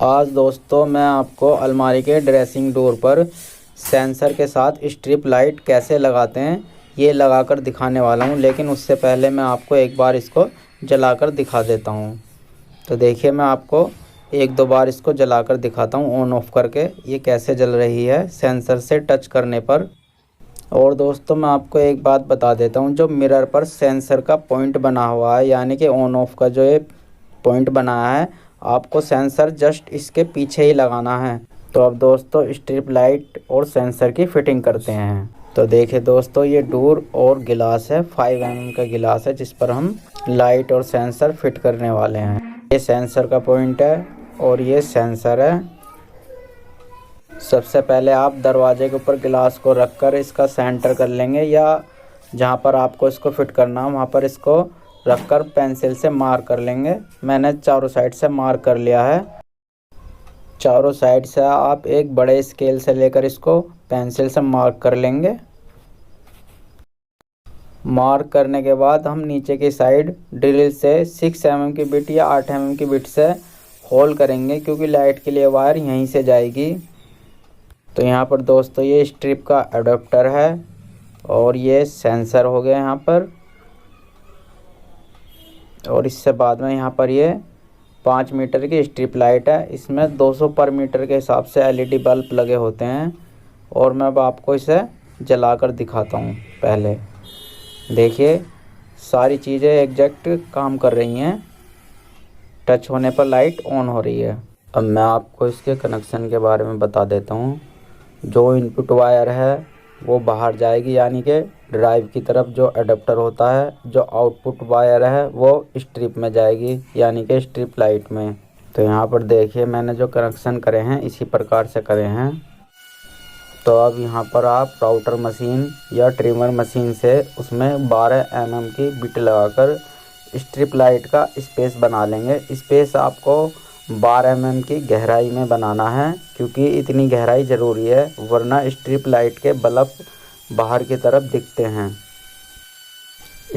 आज दोस्तों मैं आपको अलमारी के ड्रेसिंग डोर पर सेंसर के साथ स्ट्रिप लाइट कैसे लगाते हैं ये लगाकर दिखाने वाला हूं। लेकिन उससे पहले मैं आपको एक बार इसको जलाकर दिखा देता हूं। तो देखिए, मैं आपको एक दो बार इसको जलाकर दिखाता हूं ऑन ऑफ करके ये कैसे जल रही है सेंसर से टच करने पर। और दोस्तों मैं आपको एक बात बता देता हूं, जो मिरर पर सेंसर का पॉइंट बना हुआ है यानी कि ऑन ऑफ का जो ये पॉइंट बनाया है, आपको सेंसर जस्ट इसके पीछे ही लगाना है। तो अब दोस्तों स्ट्रिप लाइट और सेंसर की फिटिंग करते हैं। तो देखिए दोस्तों, ये डोर और गिलास है, 5 mm का गिलास है जिस पर हम लाइट और सेंसर फिट करने वाले हैं। ये सेंसर का पॉइंट है और ये सेंसर है। सबसे पहले आप दरवाजे के ऊपर गिलास को रखकर इसका सेंटर कर लेंगे, या जहाँ पर आपको इसको फिट करना है वहाँ पर इसको रखकर पेंसिल से मार्क कर लेंगे। मैंने चारों साइड से मार्क कर लिया है। चारों साइड से आप एक बड़े स्केल से लेकर इसको पेंसिल से मार्क कर लेंगे। मार्क करने के बाद हम नीचे की साइड ड्रिल से 6 mm की बिट या 8 mm की बिट से होल करेंगे, क्योंकि लाइट के लिए वायर यहीं से जाएगी। तो यहाँ पर दोस्तों ये स्ट्रिप का अडेप्टर है और ये सेंसर हो गया यहाँ पर। और इससे बाद में यहाँ पर ये 5 मीटर की स्ट्रिप लाइट है। इसमें 200 पर मीटर के हिसाब से एलईडी बल्ब लगे होते हैं। और मैं अब आपको इसे जलाकर दिखाता हूँ। पहले देखिए, सारी चीज़ें एग्जैक्ट काम कर रही हैं। टच होने पर लाइट ऑन हो रही है। अब मैं आपको इसके कनेक्शन के बारे में बता देता हूँ। जो इनपुट वायर है वो बाहर जाएगी यानी कि ड्राइव की तरफ जो अडेप्टर होता है। जो आउटपुट वायर है वो स्ट्रिप में जाएगी यानी कि स्ट्रिप लाइट में। तो यहाँ पर देखिए, मैंने जो कनेक्शन करे हैं इसी प्रकार से करे हैं। तो अब यहाँ पर आप राउटर मशीन या ट्रिमर मशीन से उसमें 12 mm की बिट लगाकर स्ट्रिप लाइट का स्पेस बना लेंगे। स्पेस आपको 12 mm की गहराई में बनाना है, क्योंकि इतनी गहराई ज़रूरी है, वरना स्ट्रिप लाइट के बल्ब बाहर की तरफ दिखते हैं।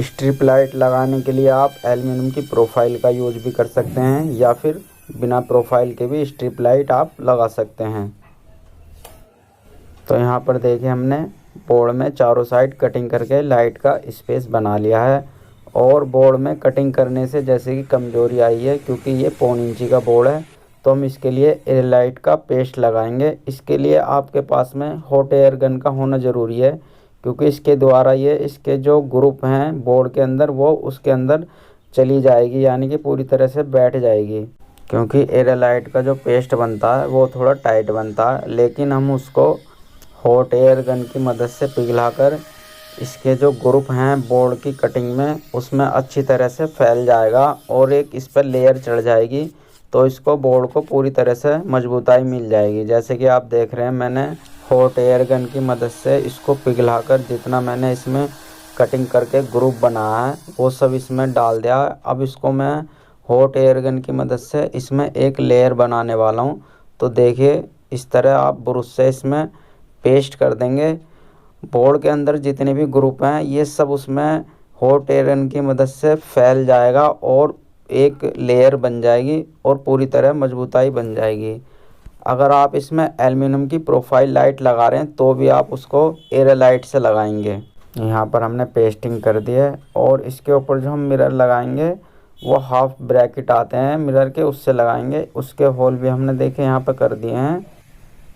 स्ट्रिप लाइट लगाने के लिए आप एल्युमिनियम की प्रोफाइल का यूज भी कर सकते हैं, या फिर बिना प्रोफाइल के भी स्ट्रिप लाइट आप लगा सकते हैं। तो यहाँ पर देखिए, हमने बोर्ड में चारों साइड कटिंग करके लाइट का स्पेस बना लिया है। और बोर्ड में कटिंग करने से जैसे कि कमज़ोरी आई है, क्योंकि ये 1.25 इंची का बोर्ड है, तो हम इसके लिए एयर लाइट का पेस्ट लगाएंगे। इसके लिए आपके पास में हॉट एयर गन का होना ज़रूरी है, क्योंकि इसके द्वारा ये इसके जो ग्रुप हैं बोर्ड के अंदर वो उसके अंदर चली जाएगी, यानी कि पूरी तरह से बैठ जाएगी। क्योंकि एयर लाइट का जो पेस्ट बनता है वो थोड़ा टाइट बनता है, लेकिन हम उसको हॉट एयर गन की मदद से पिघलाकर इसके जो ग्रुप हैं बोर्ड की कटिंग में उसमें अच्छी तरह से फैल जाएगा और एक इस पर लेयर चढ़ जाएगी। तो इसको बोर्ड को पूरी तरह से मजबूताई मिल जाएगी। जैसे कि आप देख रहे हैं, मैंने हॉट एयर गन की मदद से इसको पिघलाकर जितना मैंने इसमें कटिंग करके ग्रुप बनाया है वो सब इसमें डाल दिया। अब इसको मैं हॉट एयर गन की मदद से इसमें एक लेयर बनाने वाला हूँ। तो देखिए, इस तरह आप ब्रश से इसमें पेस्ट कर देंगे। बोर्ड के अंदर जितने भी ग्रुप हैं ये सब उसमें हॉट एयर गन की मदद से फैल जाएगा और एक लेयर बन जाएगी और पूरी तरह मजबूताई बन जाएगी। अगर आप इसमें एल्युमिनियम की प्रोफाइल लाइट लगा रहे हैं तो भी आप उसको एयर लाइट से लगाएंगे। यहाँ पर हमने पेस्टिंग कर दी है और इसके ऊपर जो हम मिरर लगाएंगे वो हाफ ब्रैकेट आते हैं मिरर के, उससे लगाएंगे। उसके होल भी हमने देखे यहाँ पर कर दिए हैं।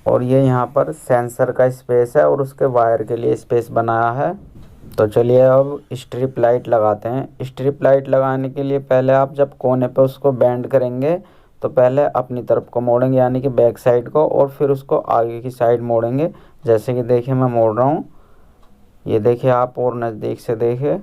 और ये यहाँ पर सेंसर का स्पेस है और उसके वायर के लिए स्पेस बनाया है। तो चलिए अब स्ट्रिप लाइट लगाते हैं। स्ट्रिप लाइट लगाने के लिए पहले आप जब कोने पे उसको बेंड करेंगे तो पहले अपनी तरफ को मोड़ेंगे यानी कि बैक साइड को, और फिर उसको आगे की साइड मोड़ेंगे। जैसे कि देखिए मैं मोड़ रहा हूँ, ये देखिए आप और नज़दीक से देखिए,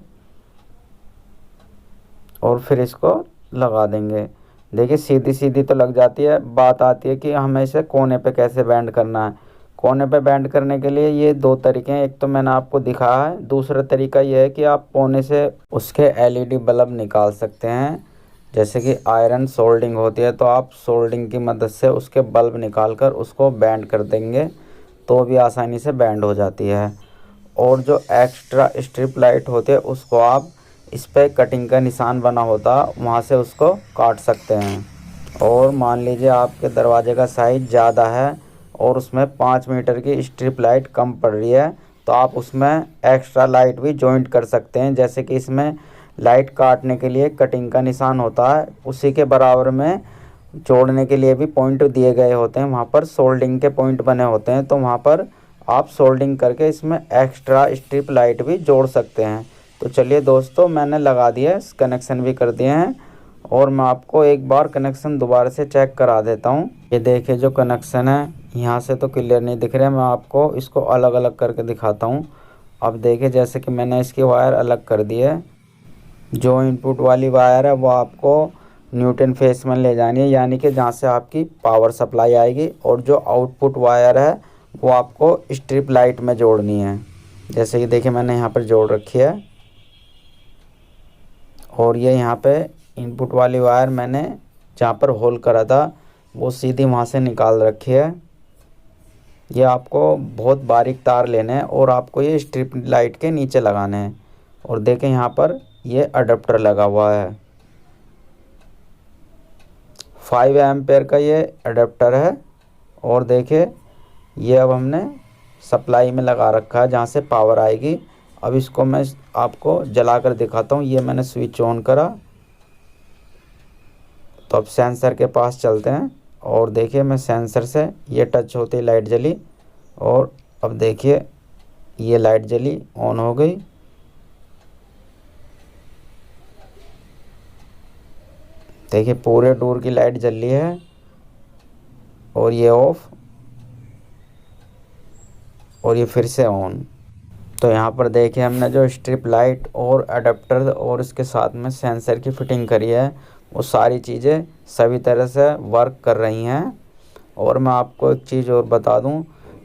और फिर इसको लगा देंगे। देखिए सीधी सीधी तो लग जाती है, बात आती है कि हमें इसे कोने पे कैसे बैंड करना है। कोने पे बैंड करने के लिए ये 2 तरीके हैं। एक तो मैंने आपको दिखाया है, दूसरा तरीका ये है कि आप कोने से उसके एलईडी बल्ब निकाल सकते हैं। जैसे कि आयरन सोल्डिंग होती है तो आप सोल्डिंग की मदद से उसके बल्ब निकाल कर उसको बैंड कर देंगे तो भी आसानी से बैंड हो जाती है। और जो एक्स्ट्रा स्ट्रिप लाइट होती है उसको आप इस पर कटिंग का निशान बना होता है वहाँ से उसको काट सकते हैं और मान लीजिए आपके दरवाजे का साइज़ ज़्यादा है और उसमें 5 मीटर की स्ट्रिप लाइट कम पड़ रही है, तो आप उसमें एक्स्ट्रा लाइट भी जॉइंट कर सकते हैं। जैसे कि इसमें लाइट काटने के लिए कटिंग का निशान होता है, उसी के बराबर में जोड़ने के लिए भी पॉइंट दिए गए होते हैं, वहाँ पर सोल्डिंग के पॉइंट बने होते हैं, तो वहाँ पर आप सोल्डिंग करके इसमें एक्स्ट्रा स्ट्रिप लाइट भी जोड़ सकते हैं। तो चलिए दोस्तों, मैंने लगा दिया, कनेक्शन भी कर दिए हैं और मैं आपको एक बार कनेक्शन दोबारा से चेक करा देता हूँ। ये देखिए जो कनेक्शन है, यहाँ से तो क्लियर नहीं दिख रहा है, मैं आपको इसको अलग अलग करके दिखाता हूँ। अब देखिए जैसे कि मैंने इसकी वायर अलग कर दी है। जो इनपुट वाली वायर है वो आपको न्यूट्रल फेस में ले जानी है, यानी कि जहाँ से आपकी पावर सप्लाई आएगी, और जो आउटपुट वायर है वो आपको स्ट्रिप लाइट में जोड़नी है। जैसे कि देखिए मैंने यहाँ पर जोड़ रखी है, और ये यहाँ पे इनपुट वाली वायर मैंने जहाँ पर होल करा था वो सीधी वहाँ से निकाल रखी है। ये आपको बहुत बारीक तार लेने हैं और आपको ये स्ट्रिप लाइट के नीचे लगाने हैं। और देखें यहाँ पर ये अडेप्टर लगा हुआ है, 5 एम्पेयर का ये अडेप्टर है। और देखिए ये अब हमने सप्लाई में लगा रखा है जहाँ से पावर आएगी। अब इसको मैं आपको जला कर दिखाता हूँ। ये मैंने स्विच ऑन करा, तो अब सेंसर के पास चलते हैं और देखिए मैं सेंसर से ये टच होती लाइट जली, और अब देखिए ये लाइट जली, ऑन हो गई। देखिए पूरे डोर की लाइट जल रही है, और ये ऑफ, और ये फिर से ऑन। तो यहाँ पर देखिए हमने जो स्ट्रिप लाइट और अडेप्टर और इसके साथ में सेंसर की फिटिंग करी है, वो सारी चीज़ें सभी तरह से वर्क कर रही हैं। और मैं आपको एक चीज़ और बता दूं,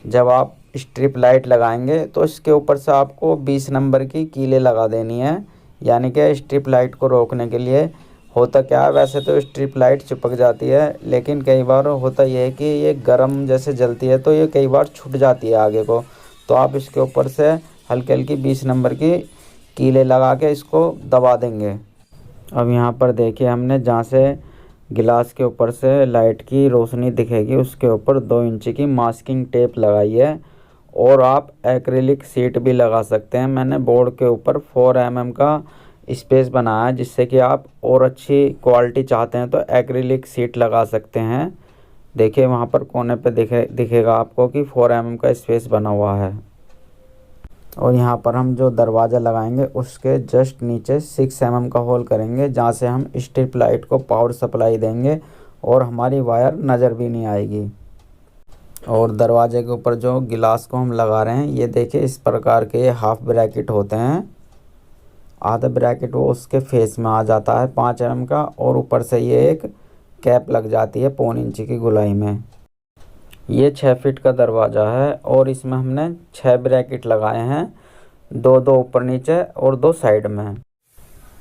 जब आप स्ट्रिप लाइट लगाएंगे तो इसके ऊपर से आपको 20 नंबर की कीलें लगा देनी है, यानी कि स्ट्रिप लाइट को रोकने के लिए। होता क्या है, वैसे तो स्ट्रिप लाइट चिपक जाती है, लेकिन कई बार होता यह है कि ये गर्म जैसे जलती है तो ये कई बार छूट जाती है आगे को। तो आप इसके ऊपर से हल्की हल्की 20 नंबर की कीलें लगा के इसको दबा देंगे। अब यहाँ पर देखिए हमने जहाँ से गिलास के ऊपर से लाइट की रोशनी दिखेगी उसके ऊपर 2 इंच की मास्किंग टेप लगाई है, और आप एक्रिलिक सीट भी लगा सकते हैं। मैंने बोर्ड के ऊपर 4 mm का स्पेस बनाया है, जिससे कि आप और अच्छी क्वालिटी चाहते हैं तो एक्रिलिक सीट लगा सकते हैं। देखिए वहाँ पर कोने पे दिखेगा आपको कि 4 mm का स्पेस बना हुआ है। और यहाँ पर हम जो दरवाज़ा लगाएंगे उसके जस्ट नीचे 6 mm का होल करेंगे, जहाँ से हम स्ट्रिप लाइट को पावर सप्लाई देंगे और हमारी वायर नज़र भी नहीं आएगी। और दरवाजे के ऊपर जो गिलास को हम लगा रहे हैं, ये देखिए इस प्रकार के हाफ ब्रैकेट होते हैं। आधा ब्रैकेट वो उसके फेस में आ जाता है 5 mm का, और ऊपर से ये एक कैप लग जाती है 1.25 इंच की गोलाई में। ये 6 फीट का दरवाज़ा है और इसमें हमने 6 ब्रैकेट लगाए हैं, 2 ऊपर नीचे और 2 साइड में।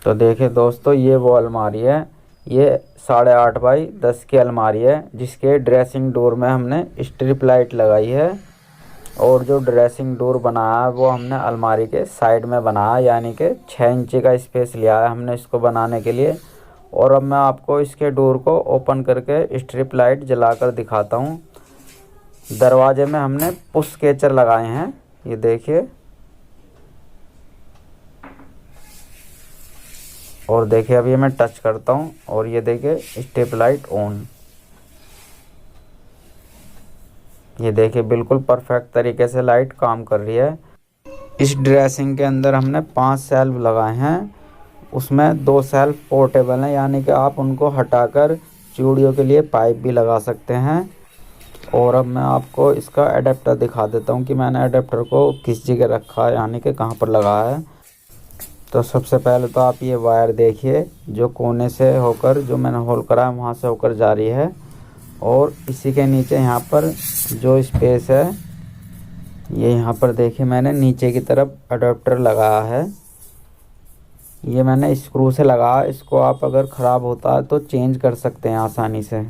तो देखिए दोस्तों, ये वो अलमारी है, ये 8.5 बाई 10 की अलमारी है, जिसके ड्रेसिंग डोर में हमने स्ट्रिप लाइट लगाई है। और जो ड्रेसिंग डोर बनाया है वो हमने अलमारी के साइड में बनाया, यानी कि 6 इंच का स्पेस लिया है हमने इसको बनाने के लिए। और अब मैं आपको इसके डोर को ओपन करके स्ट्रिप लाइट जलाकर दिखाता हूँ। दरवाजे में हमने पुश कैचर लगाए हैं, ये देखिए। और देखिए अभी मैं टच करता हूँ और ये देखिए स्ट्रिप लाइट ऑन। ये देखिए बिल्कुल परफेक्ट तरीके से लाइट काम कर रही है। इस ड्रेसिंग के अंदर हमने 5 शेल्फ लगाए हैं, उसमें 2 शेल्फ पोर्टेबल हैं, यानी कि आप उनको हटाकर चूड़ियों के लिए पाइप भी लगा सकते हैं। और अब मैं आपको इसका एडेप्टर दिखा देता हूँ कि मैंने एडेप्टर को किस जगह रखा है, यानी कि कहाँ पर लगाया है। तो सबसे पहले तो आप ये वायर देखिए, जो कोने से होकर, जो मैंने होल करा है वहाँ से होकर जा रही है। और इसी के नीचे यहाँ पर जो स्पेस है, ये यहाँ पर देखिए मैंने नीचे की तरफ अडेप्टर लगाया है। ये मैंने स्क्रू से लगाया, इसको आप अगर ख़राब होता है तो चेंज कर सकते हैं आसानी से।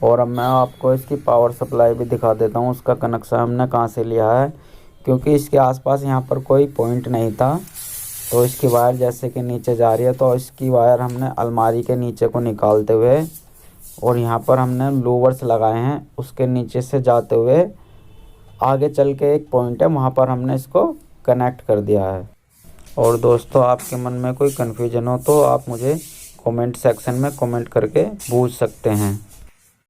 और अब मैं आपको इसकी पावर सप्लाई भी दिखा देता हूँ, उसका कनेक्शन हमने कहाँ से लिया है। क्योंकि इसके आसपास यहाँ पर कोई पॉइंट नहीं था, तो इसकी वायर जैसे कि नीचे जा रही है, तो इसकी वायर हमने अलमारी के नीचे को निकालते हुए और यहाँ पर हमने लोवर्स लगाए हैं, उसके नीचे से जाते हुए आगे चल के एक पॉइंट है, वहाँ पर हमने इसको कनेक्ट कर दिया है। और दोस्तों आपके मन में कोई कन्फ्यूजन हो तो आप मुझे कमेंट सेक्शन में कमेंट करके पूछ सकते हैं।